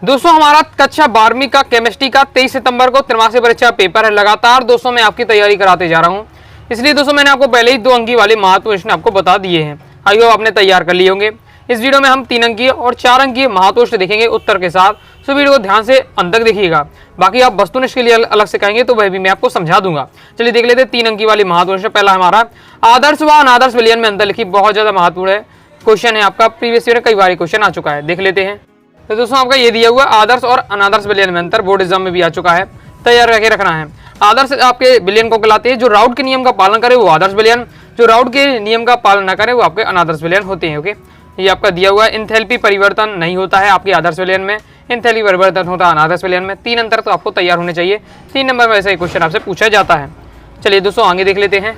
दोस्तों हमारा कक्षा 12वीं का केमिस्ट्री का 23 सितंबर को त्रैमासिक परीक्षा पेपर है। लगातार दोस्तों मैं आपकी तैयारी कराते जा रहा हूं, इसलिए दोस्तों मैंने आपको पहले ही 2 अंकी वाले महत्वपूर्ण प्रश्न आपको बता दिए हैं। आइए आपने तैयार कर लिए होंगे। इस वीडियो में हम 3 अंकीय और 4 अंकीय महत्वपूर्ण प्रश्न देखेंगे उत्तर के साथ, तो वीडियो को ध्यान से अंत तक देखिएगा। बाकी आप वस्तुनिष्ठ के लिए अलग से कहेंगे तो वह भी मैं आपको समझा दूंगा। चलिए देख लेते हैं 3 अंकी वाली महत्वपूर्ण प्रश्न। पहला हमारा आदर्श व अनादर्श विलयन में अंतर लिखिए। बहुत ज्यादा महत्वपूर्ण है क्वेश्चन है आपका, प्रीवियस ईयर में कई बार क्वेश्चन आ चुका है। देख लेते हैं। तो दोस्तों आपका ये दिया हुआ आदर्श और अनादर्श विलयन में अंतर बोर्ड एग्जाम में भी आ चुका है, तैयार करके रखना है। आदर्श आपके विलयन को कहलाते हैं, जो राउट के नियम का पालन करे वो आदर्श विलयन, जो राउट के नियम का पालन न करे वो आपके अनादर्श विलयन होते हैं। ओके, ये आपका दिया हुआ है। इंथैल्पी परिवर्तन नहीं होता है आपके आदर्श विलयन में, इंथैल्पी परिवर्तन होता है अनादर्श विलयन में। 3 अंतर तो आपको तैयार होने चाहिए। 3 नंबर में ऐसा क्वेश्चन आपसे पूछा जाता है। चलिए दोस्तों आगे देख लेते हैं।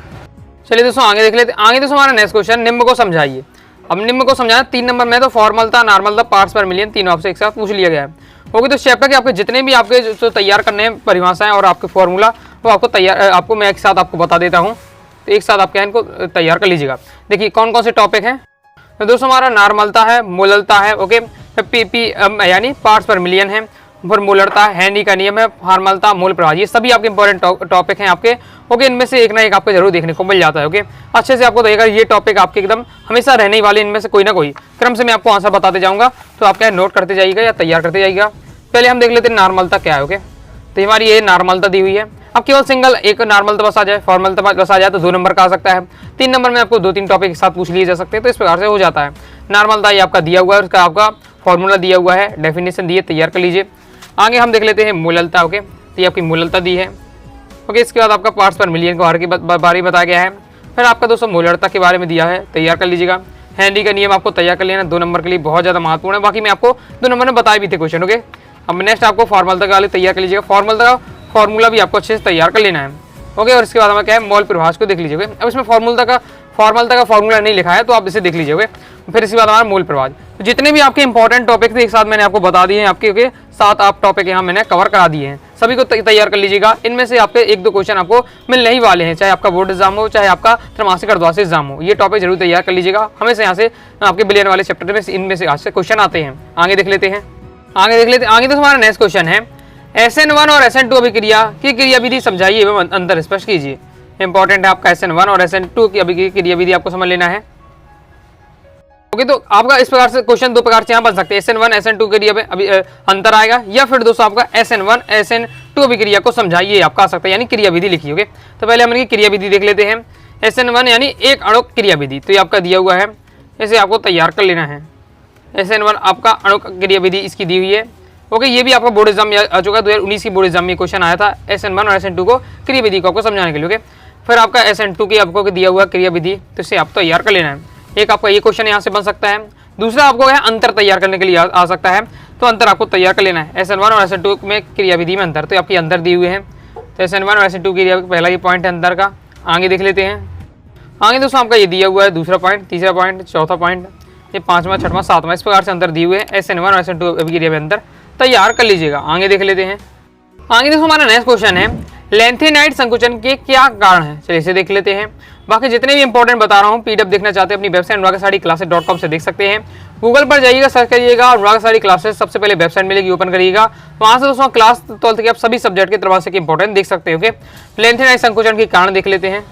आगे दोस्तों हमारा नेक्स्ट क्वेश्चन, निम्न को समझाइए। अब निम्न को समझाना 3 नंबर में तो फॉर्मलता, नॉर्मलता, पार्ट्स पर मिलियन तीनों आपसे एक साथ पूछ लिया गया है। ओके, तो चैप्टर के आपके जितने भी आपके जो तैयार करने हैं परिभाषाएं और आपके फॉर्मूला वो आपको मैं एक साथ आपको बता देता हूँ, तो एक साथ आपके इनको तैयार कर लीजिएगा। देखिए कौन कौन से टॉपिक हैं। तो दोस्तों हमारा नॉर्मलता है, मोललता है, ओके, पी यानी पार्ट्स पर मिलियन है, फिर मोलरता है, हेनरी का नियम है, फॉर्मलता, मोल प्रवाह, ये सभी आपके इंपॉर्टेंट टॉपिक हैं आपके। ओके, इनमें से एक ना एक आपको जरूर देखने को मिल जाता है। ओके, अच्छे से आपको देखिएगा, ये टॉपिक आपके एकदम हमेशा रहने वाले, इनमें से कोई ना कोई क्रम से मैं आपको आंसर बताते जाऊंगा, तो आप क्या नोट करते जाइएगा या तैयार करते जाइएगा। पहले हम देख लेते हैं नॉर्मलता क्या है। ओके, तो हमारी ये नॉर्मलता दी हुई है। अब केवल सिंगल एक नॉर्मलता बस आ जाए, फॉर्मलता बस आ जाए तो 2 नंबर का आ सकता है। 3 नंबर में आपको 2-3 टॉपिक एक साथ पूछ लिए जा सकते हैं, तो इस प्रकार से हो जाता है। नॉर्मलता ये आपका दिया हुआ है, उसका आपका फॉर्मूला दिया हुआ है, डेफिनेशन दी है, तैयार कर लीजिए। आगे हम देख लेते हैं मोललता। ओके, तो ये आपकी मोललता दी है। ओके, इसके बाद आपका पार्ट्स पर मिलियन को हर के बारे में बताया गया है। फिर आपका दोस्तों मोलरता के बारे में दिया है, तैयार कर लीजिएगा। हेनरी का नियम आपको तैयार कर लेना, 2 नंबर के लिए बहुत ज़्यादा महत्वपूर्ण है। बाकी मैं आपको 2 नंबर में बताए भी थे क्वेश्चन। ओके, अब नेक्स्ट आपको फॉर्मलता का तैयार कर लीजिएगा। फॉर्मलता का फॉर्मूला भी आपको अच्छे से तैयार कर लेना है। ओके, और इसके बाद हमें क्या है, मोल प्रभाष को देख लीजिए। अब इसमें फॉर्मूला का फॉर्मूला नहीं लिखा है, तो आप इसे देख लीजिए। फिर इसके बाद हमारा मूल प्रभाव, तो जितने भी आपके इंपॉर्टेंट टॉपिक थे एक साथ मैंने आपको बता दिए हैं आपके। ओके, 7 आप टॉपिक यहाँ मैंने कवर करा दिए हैं, सभी को तैयार कर लीजिएगा। इनमें से आपके 1-2 क्वेश्चन आपको मिलने ही वाले हैं, चाहे आपका बोर्ड एग्जाम हो, चाहे आपका त्रैमासिक अर्धवार्षिक एग्जाम हो। ये टॉपिक जरूर तैयार कर लीजिएगा। हमें से यहाँ से आपके बिलियन वाले चैप्टर में इनमें से आज से क्वेश्चन आते हैं। आगे देख लेते हैं। आगे तो हमारा नेक्स्ट क्वेश्चन है, SN1 और SN2 अभिक्रिया की क्रियाविधि समझाइए एवं अंतर स्पष्ट कीजिए। इंपॉर्टेंट है आपका SN1 और SN2 की क्रियाविधि आपको समझ लेना है। ओके, तो आपका इस प्रकार से क्वेश्चन 2 प्रकार से यहाँ बन सकते हैं। SN1 SN2 के लिए अभी अंतर आएगा, या फिर दोस्तों आपका SN1 SN2 अभिक्रिया को समझाइए आपका आ सकता है, यानी क्रियाविधि लिखिए। ओके, तो पहले हम इनकी क्रियाविधि देख लेते हैं। SN1 यानी एक अणुक क्रियाविधि, तो ये आपका दिया हुआ है, इसे आपको तैयार कर लेना है। SN1 आपका अणुक क्रियाविधि इसकी दी हुई है। ओके, ये भी आपका बोर्ड एग्जाम में आ चुका है, 2019 की बोर्ड एग्जाम में क्वेश्चन आया था SN1 और SN2 को क्रियाविधि को आपको समझाने के लिए। ओके, फिर आपका SN2 की आपको दिया हुआ क्रियाविधि, तो इसे आप तैयार कर लेना है। एक आपका ये क्वेश्चन यहाँ से बन सकता है। दूसरा आपको है अंतर तैयार करने के लिए आ सकता है, तो अंतर आपको तैयार कर लेना है। SN1 और SN2 में क्रियाविधि में अंतर, तो आपकी अंतर दी हुए हैं। तो SN1 और SN2 की पहला ये पॉइंट है अंतर का। आगे देख लेते हैं। आगे दोस्तों आपका ये दिया हुआ है दूसरा पॉइंट, तीसरा पॉइंट, चौथा पॉइंट, ये 5वां, 6वां, 7वां, इस प्रकार से अंतर दिए हुए हैं। SN1 और SN2 अभिक्रिया में अंतर तैयार कर लीजिएगा। आगे देख लेते हैं। आगे दोस्तों हमारा नेक्स्ट क्वेश्चन है, लेंथेनाइट संकुचन के क्या कारण है। चलिए इसे देख लेते हैं। बाकी जितने भी इंपॉर्टेंट बता रहा हूँ PDF देखना चाहते हैं अपनी वेबसाइट अनुरागसाडीclasses.com से देख सकते हैं। गूगल पर जाइएगा, सर्च करिएगा अनुरागसाडी क्लासेस, सबसे पहले वेबसाइट मिलेगी, ओपन करिएगा। वहाँ से दोस्तों क्लास 12th के आप सभी सब्जेक्ट के त्रैमासिक के इंपॉर्टेंट देख सकते हैं। ओके, लेंथेनाइट संकुचन के कारण देख लेते हैं।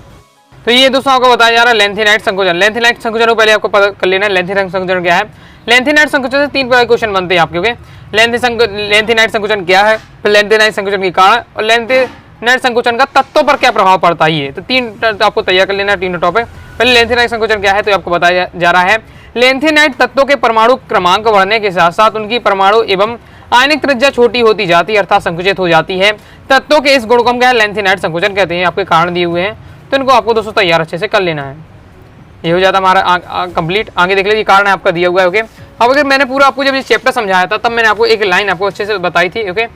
तो ये दोस्तों आपको बताया जा रहा है लेंथेनाइट संकुचन। लेंथेनाइट संकुचन को पहले आपको पता कर लेना है, लेंथेनाइट संकुचन क्या है। लेंथेनाइट संकुचन से 3 प्रकार के क्वेश्चन बनते हैं आपके। ओके, लेंथेनाइट संकुचन क्या है, फिर लेंथेनाइट संकुचन के कारण, और लेंथेनाइट संकुचन का तत्वों पर क्या प्रभाव पड़ता है। ये तो 3 आपको तैयार कर लेना है, 3 टॉपिक। पहले लेंथेनाइट संकुचन क्या है, तो आपको बताया जा रहा है, लेंथेनाइट तत्वों के परमाणु क्रमांक बढ़ने के साथ साथ उनकी परमाणु एवं आयनिक त्रिज्या छोटी होती जाती है, अर्थात संकुचित हो जाती है। तत्वों के इस गुण को हम क्या लेंथेनाइट संकुचन कहते हैं। आपके कारण दिए हुए हैं, तो इनको आपको दोस्तों तैयार अच्छे से कर लेना है। ये हो जाता हमारा कंप्लीट। आगे देख लीजिए, कारण है आपका दिया हुआ है। ओके, अब अगर मैंने पूरा आपको जब ये चैप्टर समझाया था, तब मैंने आपको एक लाइन आपको अच्छे से बताई थी। ओके,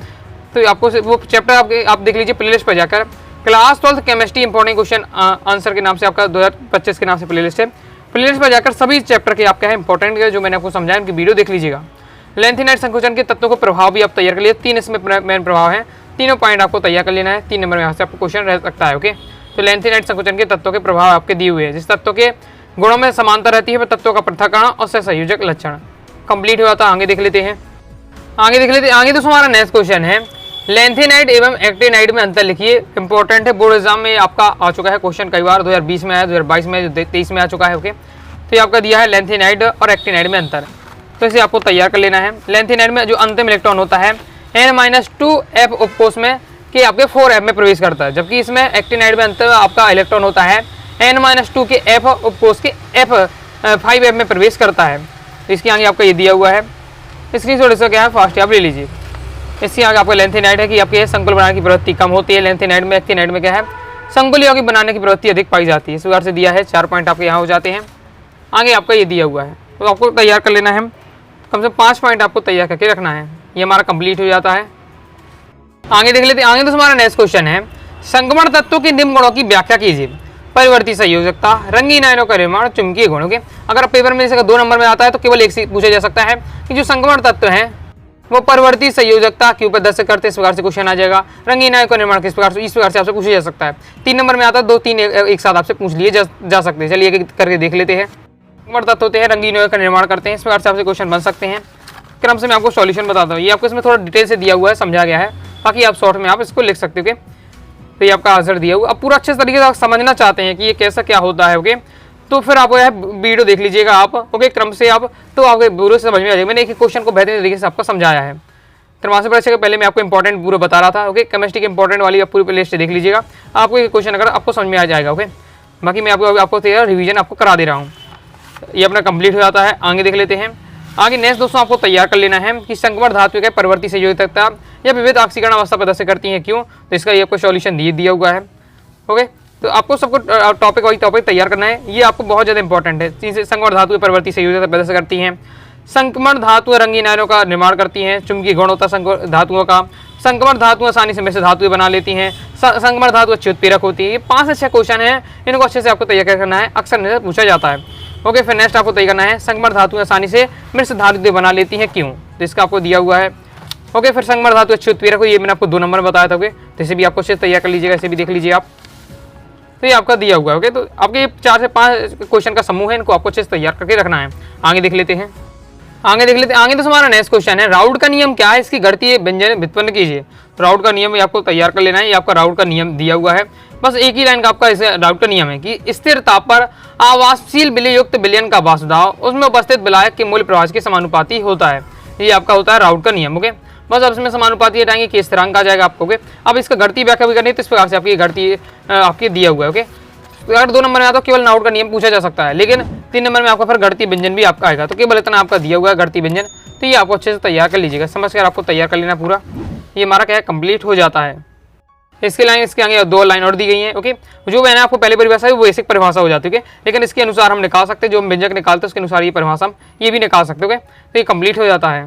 तो आपको वो चैप्टर आप देख लीजिए प्लेलिस्ट पर जाकर, class 12th chemistry important question answer के नाम से आपका 2025 के नाम से प्लेलिस्ट है। प्लेलिस्ट पर जाकर सभी चैप्टर के आपका है इंपॉर्टेंट जो मैंने आपको समझाया, उनकी वीडियो देख लीजिएगा। लेंथेनाइट संकुचन के तत्वों को प्रभाव भी आप तैयार कर लिए। 3 इसमें मेन प्रभाव है, तीनों पॉइंट आपको तैयार कर लेना है। 3 नंबर में यहाँ से आपको क्वेश्चन रह सकता है। ओके, तो लेंथेनाइट संकुचन के तत्वों के प्रभाव आपके दिए हुए हैं। जिस तत्व के गुणों में समानता रहती है वह तत्वों का पृथक्करण और सहसंयोजक लक्षण। कंप्लीट हुआ था। आगे देख लेते हैं। आगे देख लेते, आगे दोस्तों हमारा नेक्स्ट क्वेश्चन है लेंथेनाइड एवं एक्टिनाइड में अंतर लिखिए। इंपॉर्टेंट है, बोर्ड एग्जाम में आपका आ चुका है क्वेश्चन कई बार, 2020 में आया, 2022 में, 2023 में आ चुका है। ओके, तो ये आपका दिया है लेंथेनाइड और एक्टिनाइड में अंतर, तो इसे आपको तैयार कर लेना है। लेंथेनाइड में जो अंतिम इलेक्ट्रॉन होता है N-2f उपकोष में कि आपके 4f में प्रवेश करता है, जबकि इसमें एक्टिनाइड में अंतिम आपका इलेक्ट्रॉन होता है N-2 के f उपकोष के F5f में प्रवेश करता है। तो इसके आगे आपका ये दिया हुआ है, स्क्रीनशॉट इसका क्या है फास्ट आप ले लीजिए। इसके आगे आपका लेंथेनाइड है कि आपके संकुल बनाने की प्रवृत्ति कम होती है लेंथेनाइड में। एक्टिनाइड में क्या है, संकुल यौगिक बनाने की प्रवृत्ति अधिक पाई जाती है। इस प्रकार से दिया है, 4 पॉइंट आपके यहाँ हो जाते हैं। आगे आपका ये दिया हुआ है, तो आपको तैयार कर लेना है, कम से कम 5 पॉइंट आपको तैयार करके रखना है। ये हमारा कंप्लीट हो जाता है। आगे देख लेते हैं, आगे तो हमारा नेक्स्ट क्वेश्चन है संक्रमण तत्वों के निम्न गुणों की व्याख्या कीजिए। परिवर्ती संयोजकता, रंगीन आयनों का निर्माण, चुंबकीय गुणों के। अगर पेपर में जैसे 2 नंबर में आता है तो केवल एक से पूछा जा सकता है कि जो संक्रमण तत्व है वो परिवर्ती संयोजकता के ऊपर दर्शक करते, इस प्रकार से क्वेश्चन आ जाएगा। रंगीन आयन का निर्माण किस प्रकार से, इस प्रकार से आपसे पूछा जा सकता है। 3 नंबर में आता है, 2-3 एक साथ आपसे पूछ लिए जा सकते हैं। चलिए करके देख लेते हैं। संक्रमण तत्व होते हैं, रंगीन आयन का निर्माण करते हैं, इस प्रकार से आपसे क्वेश्चन बन सकते हैं। क्रम से मैं आपको सॉल्यूशन बताता हूँ, ये आपको इसमें थोड़ा डिटेल से दिया हुआ है, समझा गया है, बाकी आप शॉर्ट में आप इसको लिख सकते हो। तो ये आपका आंसर दिया हुआ। अब पूरा अच्छे तरीके से आप समझना चाहते हैं कि ये कैसा क्या होता है, ओके, तो फिर आप वीडियो देख लीजिएगा आप, ओके, क्रम से आप, तो आपको पूरे समझ में आ जाएगा। मैंने एक क्वेश्चन को बेहतरीन तरीके से आपको समझाया है। त्रैमासिक परीक्षा के पहले मैं आपको इंपॉर्टेंट पूरा बता रहा था, ओके, केमिस्ट्री के इंपॉर्टेंट वाली आप पूरी प्लेलिस्ट देख लीजिएगा, आपको ये क्वेश्चन अगर आपको समझ में आ जाएगा। ओके, बाकी मैं आपको रिवीजन आपको करा दे रहा हूँ। ये अपना कंप्लीट हो जाता है। आगे देख लेते हैं। आगे नेक्स्ट दोस्तों आपको तैयार कर लेना है कि संक्रमण धातु के परिवर्ती संयोजकता या विविध ऑक्सीकरण अवस्था प्रदर्शित करती है, क्यों, तो इसका ये आपको सॉल्यूशन दिया हुआ है। ओके, तो आपको सबको टॉपिक वाइज टॉपिक तैयार करना है, ये आपको बहुत ज़्यादा इंपॉर्टेंट है। चीज़ें संक्रमण धातु के परिवर्ती संयोजकता प्रदर्शित करती हैं, संक्रमण धातु रंगीन आयनों का निर्माण करती हैं, चुंबकीय गुण होता है धातुओं का, संक्रमण धातु आसानी से मिश्र धातुएं बना लेती हैं, संक्रमण धातु अच्छी उत्प्रेरक होती है। ये 5 अच्छे क्वेश्चन हैं, इनको अच्छे से आपको तैयार करना है, अक्सर इनसे पूछा जाता है। ओके, फिर नेक्स्ट आपको तैयार करना है संक्रमण धातु आसानी से मिश्र धातुएं बना लेती हैं, क्यों, तो इसका आपको दिया हुआ है। ओके, फिर संक्रमण धातु अच्छी उत्प्रेरक हो, ये मैंने आपको 2 नंबर में बताया था। ओके, तो इसे भी आपको अच्छे से तैयार कर लीजिएगा, इसे भी देख लीजिए आप, तो ये आपका दिया हुआ है। ओके, तो आपके 4 से 5 क्वेश्चन का समूह है, इनको आपको अच्छे से तैयार करके रखना है। आगे देख लेते हैं। आगे तो हमारा नेक्स्ट क्वेश्चन है राउड का नियम क्या है, इसकी गणितीय व्यंजन व्युत्पन्न कीजिए। तो राउड का नियम आपको तैयार कर लेना है, ये आपका राउड का नियम दिया हुआ है। बस एक ही लाइन का आपका इसे राउड का नियम है कि स्थिर ताप पर आवासशील विलय युक्त विलयन का वाष्पदाब उसमें उपस्थित विलायक के मूल प्रवाह के समानुपाती होता है। ये आपका होता है राउड का नियम। ओके, बस अब इसमें समानुपाती हटाएंगे कि स्थिरांक आ जाएगा आपको। ओके, अब इसका गणितीय व्याख्या भी करनी है, तो इस प्रकार से आपकी गणितीय आपके दिया हुआ है। ओके, अगर 2 नंबर में आता तो केवल राउड का नियम पूछा जा सकता है, लेकिन 3 नंबर में आपका फिर गणितीय व्यंजन भी आपका आएगा, तो केवल इतना आपका दिया हुआ है गणितीय व्यंजन, तो ये आपको अच्छे से तैयार कर लीजिएगा, समझ कर आपको तैयार कर लेना पूरा। ये हमारा क्या है, कंप्लीट हो जाता है। इसके आगे 2 लाइन और दी गई हैं। ओके, जो मैंने आपको पहले परिभाषा है वो बेसिक परिभाषा हो जाती है, लेकिन इसके अनुसार हम निकाल सकते हैं, जो हम व्यंजक निकालते हैं उसके अनुसार ये परिभाषा हम ये भी निकाल सकते हैं। तो ये कंप्लीट हो जाता है।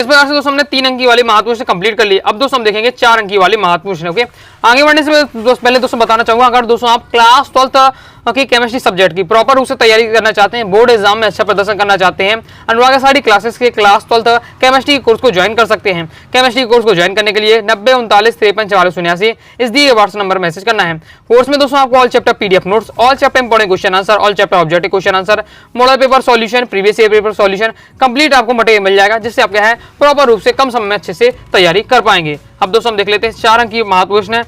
इस प्रकार से दोस्तों हमने 3 अंकी वाली महत्वपूर्ण से कंप्लीट कर ली। अब दोस्तों हम देखेंगे 4 अंकी वाली महत्वपूर्ण। ओके, आगे बढ़ने से पहले दोस्तों बताना चाहूंगा, अगर दोस्तों आप क्लास 12 की केमिस्ट्री सब्जेक्ट की प्रॉपर रूप से तैयारी करना चाहते हैं, बोर्ड एग्जाम में अच्छा प्रदर्शन करना चाहते हैं, अनुराग सारी क्लासेस के क्लास 12 केमिस्ट्री कोर्स को ज्वाइन कर सकते हैं। केमिस्ट्री कोर्स को ज्वाइन करने के लिए 90 39 53 44 इस दिए व्हाट्सएप नंबर मैसेज करना है। कोर्स में दोस्तों आपको all chapter PDF notes, all chapter important question answer, all chapter objective question answer, model paper solution, previous year paper solution complete आपको मटेरियल मिल जाएगा, जिससे आप क्या है प्रॉपर रूप से कम समय में अच्छे से तैयारी कर पाएंगे। अब दोस्तों हम देख लेते हैं 4 अंक की महत्वपूर्ण।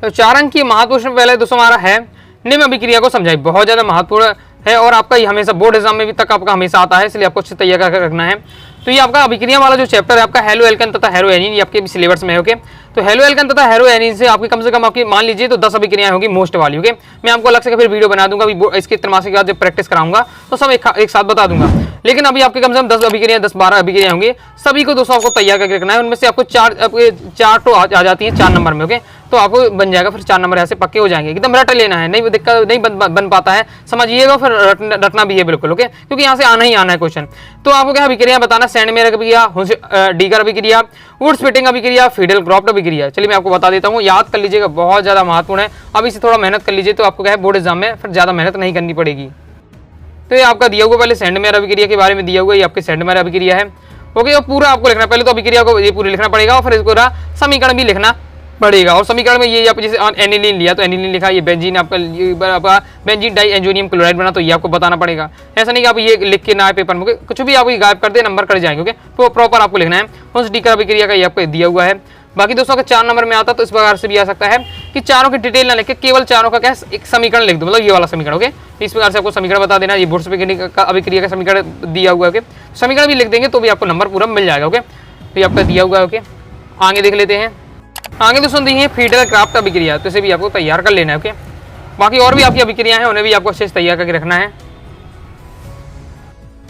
तो 4 अंक की महत्वपूर्ण पहले दोस्तों हमारा है निम्न अभिक्रिया को समझाइए। बहुत ज्यादा महत्वपूर्ण है और आपका ये हमेशा बोर्ड एग्जाम में भी तक आपका हमेशा आता है, इसलिए आपको अच्छे तैयार करके रखना है। तो ये आपका अभिक्रिया वाला जो चैप्टर है आपका हेलो एल्केन तथा हेरो एनीन, ये आपके सिलेबस में है। ओके, तो हेलो एल्केन तथा हेरो एनीन से आपकी कम से कम आपकी मान लीजिए तो 10 अभिक्रियाएं होगी मोस्ट वाली। ओके, मैं आपको अलग से फिर वीडियो बना दूंगा, इसके त्रैमासिक के बाद जब प्रैक्टिस कराऊंगा तो सब एक साथ बता दूंगा, लेकिन अभी आपके कम से कम 10 अभिक्रियाएं 10-12 अभिक्रियाएं होंगी, सभी को दोस्तों आपको तैयार करके रखना है। उनमें से आपको 4 तो आ जाती हैं 4 नंबर में। ओके, तो आपको बन जाएगा, फिर 4 नंबर ऐसे पक्के हो जाएंगे, एकदम रट लेना है, नहीं दिक्कत नहीं बन पाता है, समझिएगा, फिर रटना भी है बिल्कुल। ओके, क्योंकि यहाँ से आना ही आना है क्वेश्चन। तो आपको क्या अभिक्रिया बताना, सैंडमेयर अभिक्रिया, डीगर अभिक्रिया, वुड स्प्लिटिंग अभिक्रिया, फिडेल क्रॉफ्ट अभिक्रिया। चलिए मैं आपको बता देता हूँ, याद कर लीजिएगा, बहुत ज्यादा महत्वपूर्ण है। अब इसे थोड़ा मेहनत कर लीजिए तो आपको क्या है बोर्ड एग्जाम में फिर ज्यादा मेहनत नहीं करनी पड़ेगी। तो ये आपका दिया हुआ पहले सैंडमेयर अभिक्रिया के बारे में दिया हुआ, ये आपके सैंडमेयर अभिक्रिया है। ओके, और पूरा आपको लिखना, पहले तो अभिक्रिया को ये पूरी लिखना पड़ेगा और फिर इसको समीकरण भी लिखना बढ़ेगा। और समीकरण में ये आप जैसे एनिलीन लिया तो एनिलीन लिखा, ये बेंजीन आपका बेंजीन डाई एंजोनियम क्लोराइड बना, तो ये आपको बताना पड़ेगा। ऐसा नहीं कि आप ये लिख के ना आए पेपर में, कुछ भी आप गायब कर दे नंबर कर जाएंगे। ओके, तो प्रॉपर आपको लिखना है। उस डी का अभिक्रिया का ये आपको दिया हुआ है। बाकी दोस्तों अगर 4 नंबर में आता तो इस प्रकार से भी आ सकता है कि चारों की डिटेल ना लिख के केवल चारों का क्या एक समीकरण लिख दो, मतलब ये वाला समीकरण। ओके, इस प्रकार से आपको समीकरण बता देना। ये बोर्ड का अभिक्रिया का समीकरण दिया हुआ है। ओके, समीकरण भी लिख देंगे तो भी आपको नंबर पूरा मिल जाएगा। ओके, तो ये आपका दिया हुआ है। ओके, आगे देख लेते हैं। आगे दोस्तों दी है फीडल क्राफ्ट अभिक्रिया, तो इसे भी आपको तैयार कर लेना है। ओके, बाकी और भी आपकी अभिक्रिया है, उन्हें भी आपको अच्छे से तैयार करके रखना है।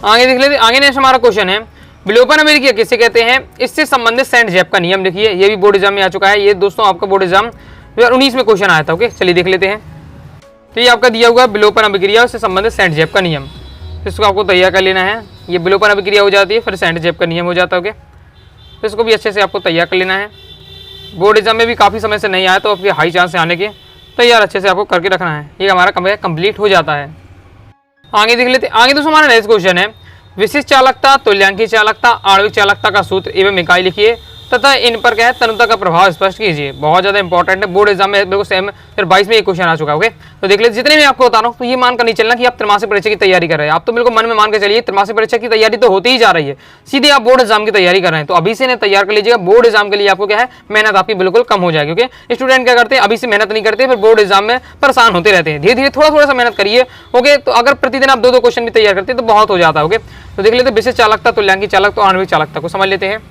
आगे देख लेते। आगे नेक्स्ट हमारा क्वेश्चन है विलोपन अभिक्रिया किसे कहते हैं, इससे संबंधित सेंट जैप का नियम लिखिए। ये भी बोर्ड एग्जाम में आ चुका है। ये दोस्तों आपका बोर्ड एग्जाम 2019 में क्वेश्चन आया था। ओके, चलिए देख लेते हैं। तो ये आपका दिया हुआ है विलोपन अभिक्रिया, उससे संबंधित सेंट जैप का नियम, इसको आपको तैयार कर लेना है। ये विलोपन अभिक्रिया हो जाती है, फिर सेंट जैप का नियम हो जाता है। ओके, तो इसको भी अच्छे से आपको तैयार कर लेना है। बोर्ड एग्जाम में भी काफ़ी समय से नहीं आया तो आपके हाई चांस से आने के, तैयार अच्छे से आपको करके रखना है। ये हमारा कंप्लीट हो जाता है। आगे देख लेते। आगे दोस्तों हमारा नेक्स्ट क्वेश्चन है विशिष्ट चालकता, तुल्यांकी चालकता, आणविक चालकता का सूत्र एवं इकाई लिखिए तथा इन पर क्या है तनुता का प्रभाव स्पष्ट कीजिए। बहुत ज्यादा इंपॉर्टेंट है, बोर्ड एग्जाम में बिल्कुल सेम 22 में एक क्वेश्चन आ चुका है। ओके, तो देख लीजिए। जितने मैं आपको बता रहा हूँ तो ये मान कर नहीं चलना कि आप त्रैमासिक परीक्षा की तैयारी कर रहे हैं। आप तो बिल्कुल मन में मान के चलिए त्रैमासिक परीक्षा की तैयारी तो होती ही जा रही है, सीधे आप बोर्ड एग्जाम की तैयारी कर रहे हैं। तो अभी से तैयार कर लीजिएगा। बोर्ड एग्जाम के लिए आपको क्या है मेहनत आपकी बिल्कुल कम हो जाएगी। ओके, स्टूडेंट क्या करते हैं अभी से मेहनत नहीं करते, फिर बोर्ड एग्जाम में परेशान होते रहते हैं। धीरे धीरे थोड़ा थोड़ा सा मेहनत करिए। ओके, तो अगर प्रतिदिन आप 2-2 क्वेश्चन भी तैयार करते हैं तो बहुत हो जाता है। ओके, तो देख लेते विशिष्ट चालकता, तुल्यांकी चालकता और आणविक चालकता को समझ लेते हैं।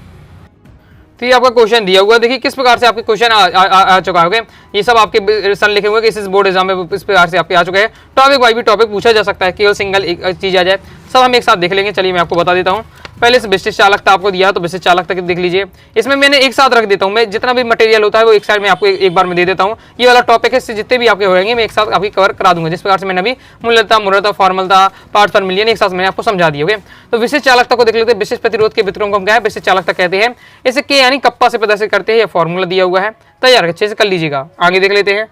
तो ये आपका क्वेश्चन दिया हुआ है। देखिए किस प्रकार से आपके क्वेश्चन आ चुका है। ये सब आपके सन लिखे हुए कि इस बोर्ड एग्जाम में इस प्रकार से आपके आ चुके हैं। टॉपिक वाइज भी टॉपिक पूछा जा सकता है, केवल सिंगल एक चीज आ जाए, सब हम एक साथ देख लेंगे। चलिए मैं आपको बता देता हूँ। पहले से विशिष्ट चालकता आपको दिया तो विशिष्ट चालकता देख लीजिए। इसमें मैंने एक साथ रख देता हूँ, मैं जितना भी मटेरियल होता है वो एक साइड में आपको एक बार में दे देता हूँ। ये वाला टॉपिक है, इससे जितने भी आपके होंगे मैं एक साथ आपकी कवर करा दूंगा। जिस प्रकार से मैंने अभी मूलता, मुरता, फॉर्मलता, पार्ट फॉर मिलियन एक साथ मैंने आपको समझा दिया। ओके, तो विशिष्ट चालकता को देख लेते हैं। विशिष्ट प्रतिरोध के वितरण को हम क्या है विशिष्ट चालकता कहते हैं। इसे के यानी कप्पा से प्रदर्शित करते हैं। यह फॉर्मूला दिया हुआ है, तैयार अच्छे से कर लीजिएगा। आगे देख लेते हैं।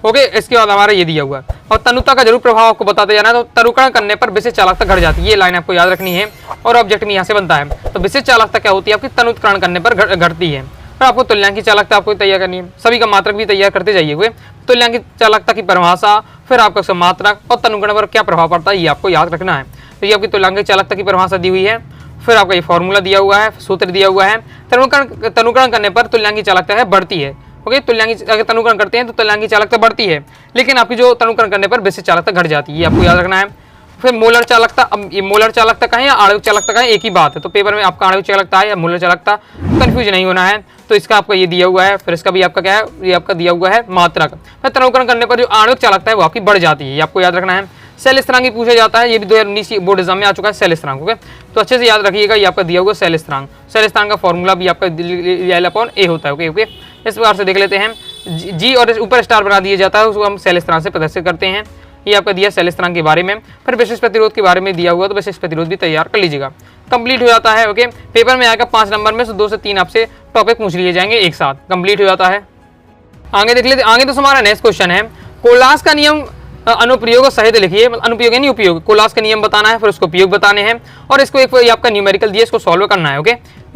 ओके, इसके बाद हमारा ये दिया हुआ है और तनुता का जरूर प्रभाव आपको बताते जाना है। तो तरुकरण करने पर विशिष्ट चालकता घट जाती है, ये लाइन आपको याद रखनी है और ऑब्जेक्ट में यहाँ से बनता है। तो विशिष्ट चालकता क्या होती है आपकी तनुत्करण करने पर घटती है। फिर आपको तुल्यांकी चालकता आपको तैयार करनी है। सभी का मात्रक भी तैयार करते जाइए। तुल्यांकी चालकता की परिभाषा, फिर आपका मात्रक और तनुकरण पर क्या प्रभाव पड़ता है ये आपको याद रखना है। तो ये आपकी तुल्यांकी चालकता की परिभाषा दी हुई है, फिर आपका ये फॉर्मूला दिया हुआ है, सूत्र दिया हुआ है। तनुकरण करने पर तुल्यांकी चालकता है बढ़ती है। ओके, तुल्यांकी अगर तनुकरण करते हैं तो तुल्यांकी चालकता बढ़ती है, लेकिन आपकी जो तनुकरण करने पर विशिष्ट चालकता घट जाती है, ये आपको याद रखना है। फिर मोलर चालकता, अब ये मोलर चालकता कहें या आणविक चालकता कहें एक ही बात है। तो पेपर में आपका आणविक चालकता है या मोलर चालकता, कंफ्यूज नहीं होना है। तो इसका आपका ये दिया हुआ है, फिर इसका भी आपका क्या है ये आपका दिया हुआ है मात्रक। फिर तनुकरण करने पर जो आणविक चालकता है वो आपकी बढ़ जाती है, ये आपको याद रखना है। सेल स्थिरांक भी पूछा जाता है, ये भी 2019 बोर्ड एग्जाम में आ चुका है सेल स्थिरांक। ओके, तो अच्छे से याद रखिएगा, ये आपका दिया हुआ सेल स्थिरांक। सेल स्थिरांक का फॉर्मूला भी आपका L/A होता है। ओके ओके, इस प्रकार से देख लेते हैं। जी और ऊपर स्टार बना दिया जाता है, उसको हम सेल स्थिरांक से प्रदर्शित करते हैं। ये आपका दिया सेल स्थिरांक के बारे में। फिर विशिष्ट प्रतिरोध के बारे में दिया हुआ, तो विशिष्ट प्रतिरोध भी तैयार कर लीजिएगा। कंप्लीट हो जाता है। ओके, पेपर में आएगा 5 नंबर में से 2 से 3 आपसे टॉपिक पूछ लिए जाएंगे, एक साथ कंप्लीट हो जाता है। आगे देख लेते। आगे तो हमारा नेक्स्ट क्वेश्चन है कोलास का नियम अनुप्रयोग सहित लिखिए। अनुप्रयोग यानी उपयोग, कोलास का नियम बताना है, फिर उसको उपयोग बताने हैं और इसको एक आपका न्यूमेरिकल दिया, इसको सॉल्व करना है। ओके,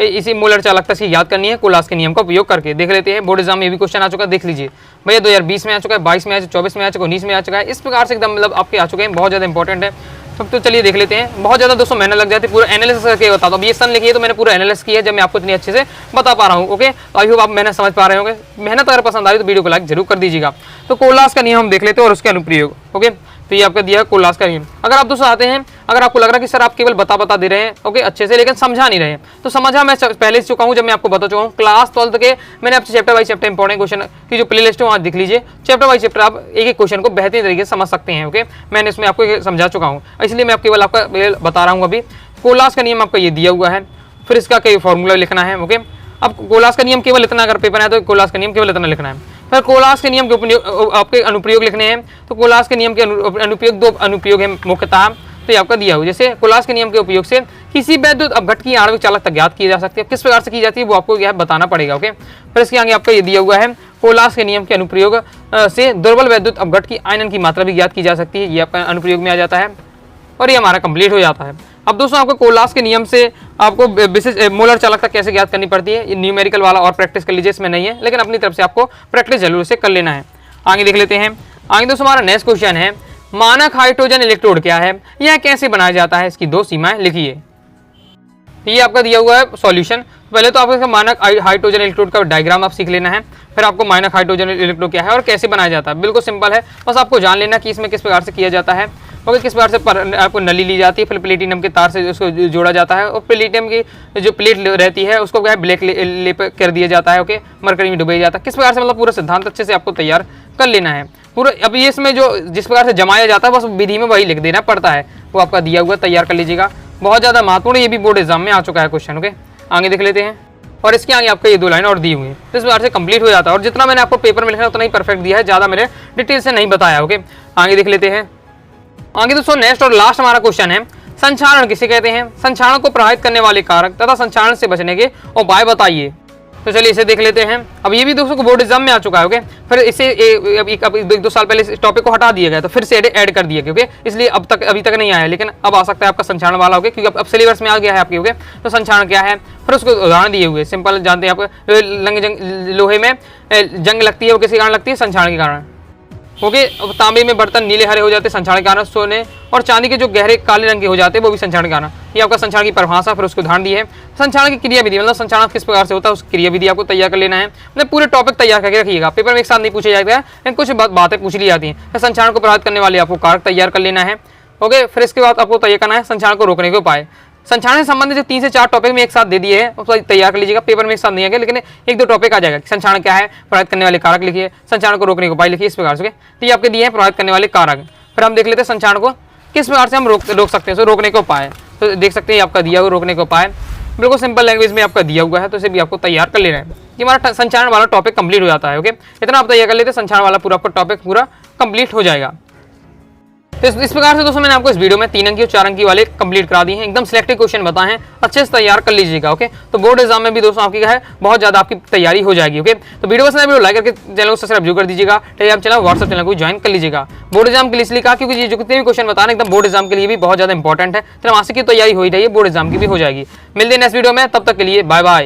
इसी मोलर चालकता से याद करनी है कोलास के नियम का उपयोग करके। देख लेते हैं, बोर्ड एग्जाम में भी क्वेश्चन आ चुका है, देख लीजिए भैया। 2020 में आ चुका है, 22 में आ चुका है, 24 में आ चुका है, 19 में आ चुका है। इस प्रकार से एकदम मतलब आपके आ चुके हैं, बहुत ज़्यादा इंपॉर्टेंट है। तो चलिए देख लेते हैं। बहुत ज़्यादा दोस्तों मेहनत लग जाती है, पूरा एनालिसिस करके बता दो। अब ये सन लिखिए तो मैंने पूरा एनालिसिस किया है, जब मैं आपको इतनी अच्छे से बता पा रहा हूँ। ओके, तो आई होप आप मेहनत समझ पा रहे होंगे। मेहनत अगर पसंद आई तो वीडियो को लाइक जरूर कर दीजिएगा। तो कोलास का नियम हम देख लेते हैं और उसके अनुप्रयोग। ओके, तो ये आपका दिया है कोलास का नियम। अगर आप दोस्तों आते हैं, अगर आपको लग रहा है कि सर आप केवल बता दे रहे हैं ओके अच्छे से, लेकिन समझा नहीं रहे हैं, तो समझा मैं पहले से चुका हूँ, जब मैं आपको बता चुका हूँ। क्लास 12 के मैंने आपसे chapter wise chapter important question की जो प्ले लिस्ट है वहाँ दिख लीजिए। चैप्टर वाइज चैप्टर आप एक एक क्वेश्चन को बेहतरीन तरीके से समझ सकते हैं। ओके, मैंने इसमें आपको समझा चुका हूँ, इसलिए मैं केवल आपका बता रहा हूँ। अभी कोलास का नियम आपका ये दिया हुआ है, फिर इसका कई फॉर्मूला लिखना है। ओके, अब कोलास का नियम केवल इतना, अगर पेपर है तो कोलास का नियम केवल इतना लिखना है। फिर कोलास के नियम के आपके अनुप्रयोग लिखने हैं। तो कोलास के नियम के अनुप्रयोग 2 अनुप्रयोग है मुख्यतः, तो ये आपका दिया हुआ। जैसे कोलास के नियम के उपयोग से किसी वैद्युत अपघट की आणविक चालकता ज्ञात की जा सकती है। किस प्रकार से की जाती है वो आपको यह बताना पड़ेगा। ओके, फिर इसके आगे आपका ये दिया हुआ है कोलास के नियम के अनुप्रयोग से दुर्बल वैद्युत अपघट की आयनन की मात्रा भी ज्ञात की जा सकती है, ये आपका अनुप्रयोग में आ जाता है और ये हमारा कंप्लीट हो जाता है। अब दोस्तों आपको कोलास के नियम से आपको विशेष मोलर चालकता कैसे ज्ञात करनी पड़ती है, ये न्यूमेरिकल वाला और प्रैक्टिस कर लीजिए, इसमें नहीं है, लेकिन अपनी तरफ से आपको प्रैक्टिस जरूर से कर लेना है। आगे देख लेते हैं। आगे दोस्तों हमारा नेक्स्ट क्वेश्चन है, मानक हाइड्रोजन इलेक्ट्रोड क्या है, यह कैसे बनाया जाता है, इसकी 2 सीमाएं लिखिए। ये आपका दिया हुआ है सॉल्यूशन। पहले तो आपको मानक हाइड्रोजन इलेक्ट्रोड का डायग्राम आप सीख लेना है, फिर आपको मानक हाइड्रोजन इलेक्ट्रोड क्या है और कैसे बनाया जाता है। बिल्कुल सिंपल है, बस आपको जान लेना कि इसमें किस प्रकार से किया जाता है। ओके, किस प्रकार से आपको नली ली जाती है, फिर प्लेटिनम के तार से उसको जोड़ा जाता है और प्लेटिनम की जो प्लेट रहती है उसको क्या है ब्लैक लेप कर दिया जाता है। ओके, मरकरी में डुबाया जाता है। किस प्रकार से मतलब पूरा सिद्धांत अच्छे से आपको तैयार कर लेना है पूरा। अब ये इसमें जो जिस प्रकार से जमाया जाता है बस विधि में वही लिख देना पड़ता है, वो आपका दिया हुआ तैयार कर लीजिएगा। बहुत ज़्यादा महत्वपूर्ण, ये भी बोर्ड एग्जाम में आ चुका है क्वेश्चन। ओके, आगे देख लेते हैं। और इसके आगे आपको ये 2 लाइन और दी हुई है, तो इस बार से कंप्लीट हो जाता है। और जितना मैंने आपको पेपर में लिखा है उतना ही परफेक्ट दिया है, ज़्यादा मैंने डिटेल से नहीं बताया। ओके, आगे देख लेते हैं। आगे दोस्तों नेक्स्ट और लास्ट हमारा क्वेश्चन है, संचारण किसे कहते हैं, संचारण को प्रभावित करने वाले कारक तथा संचारण से बचने के उपाय बताइए। तो चलिए इसे देख लेते हैं। अब ये भी दोस्तों को बोर्ड एग्जाम में आ चुका है। ओके, फिर इसे अब 1-2 साल पहले इस टॉपिक को हटा दिया गया, तो फिर से ऐड कर दिया गया। ओके, इसलिए अभी तक नहीं आया, लेकिन अब आ सकता है आपका संचारण वाला। ओके, क्योंकि अब सिलेबस में आ गया है आपके। ओके, तो संचारण क्या है, फिर उसको उदाहरण दिए हुए सिंपल जानते हैं आप। लोहे में जंग लगती है, वो किसी कारण लगती है, संचारण के कारण। ओके, तांबे में बर्तन नीले हरे हो जाते हैं संचारण के कारण, सोने और चांदी के जो गहरे काले रंग के हो जाते हैं वो भी संचारण के कारण। ये आपका संचारण की परिभाषा, फिर उसको उदाहरण दी है। संचारण की क्रिया विधि, मतलब संचारण किस प्रकार से होता है उस क्रिया विधि आपको तैयार कर लेना है। मतलब पूरे टॉपिक तैयार करके रखिएगा, पेपर में एक साथ नहीं पूछा जाएगा, लेकिन कुछ बातें पूछ ली जाती हैं। संचारण को प्रभावित करने वाले आपको कारक तैयार कर लेना है। ओके, फिर इसके बाद आपको तैयार करना है संचारण को रोकने के उपाय। संचारण से संबंधित जो 3 से 4 टॉपिक में एक साथ दे दिए हैं उसको तैयार कर लीजिएगा, पेपर में एक साथ नहीं आएगा, लेकिन 1-2 टॉपिक आ जाएगा। संचारण क्या है, प्रभावित करने वाले कारक लिखिए, संचारण को रोकने के उपाय लिखिए, इस प्रकार से। तो ये आपके दिए हैं प्रभावित करने वाले कारक। फिर हम देख लेते हैं संचारण को किस प्रकार से हम रोक सकते हैं, रोकने के उपाय। तो देख सकते हैं आपका दिया हुआ रोकने के उपाय बिल्कुल सिंपल लैंग्वेज में आपका दिया हुआ है, तो इसे भी आपको तैयार कर लेना है। ये हमारा संचारण वाला टॉपिक कंप्लीट हो जाता है। ओके, इतना आप तैयार कर लेते हैं, संचारण वाला पूरा आपका टॉपिक पूरा कंप्लीट हो जाएगा। तो इस प्रकार से दोस्तों मैंने आपको इस वीडियो में 3 अंकी और 4 अंकी वाले कंप्लीट करा दिए हैं। एकदम सिलेक्टिव क्वेश्चन बताए हैं, अच्छे से तैयार कर लीजिएगा। ओके, तो बोर्ड एग्जाम में भी दोस्तों आपकी क्या है बहुत ज्यादा आपकी तैयारी हो जाएगी। ओके, तो वीडियो पसंद आए वीडियो लाइक करके चैनल को सब्सक्राइब जरूर कर दीजिएगा। टेलीग्राम चैनल, व्हाट्सएप चैनल को ज्वाइन कर लीजिएगा। बोर्ड एग्जाम के लिए इसलिए कहा क्योंकि ये जो कितने भी क्वेश्चन बताना एकदम बोर्ड एग्जाम के लिए भी बहुत ज्यादा इंपॉर्टेंट है। तो मासिक की तैयारी हो ही रही है, बोर्ड एग्जाम की भी हो जाएगी। मिलते हैं नेक्स्ट वीडियो में, तब तक के लिए बाय बाय।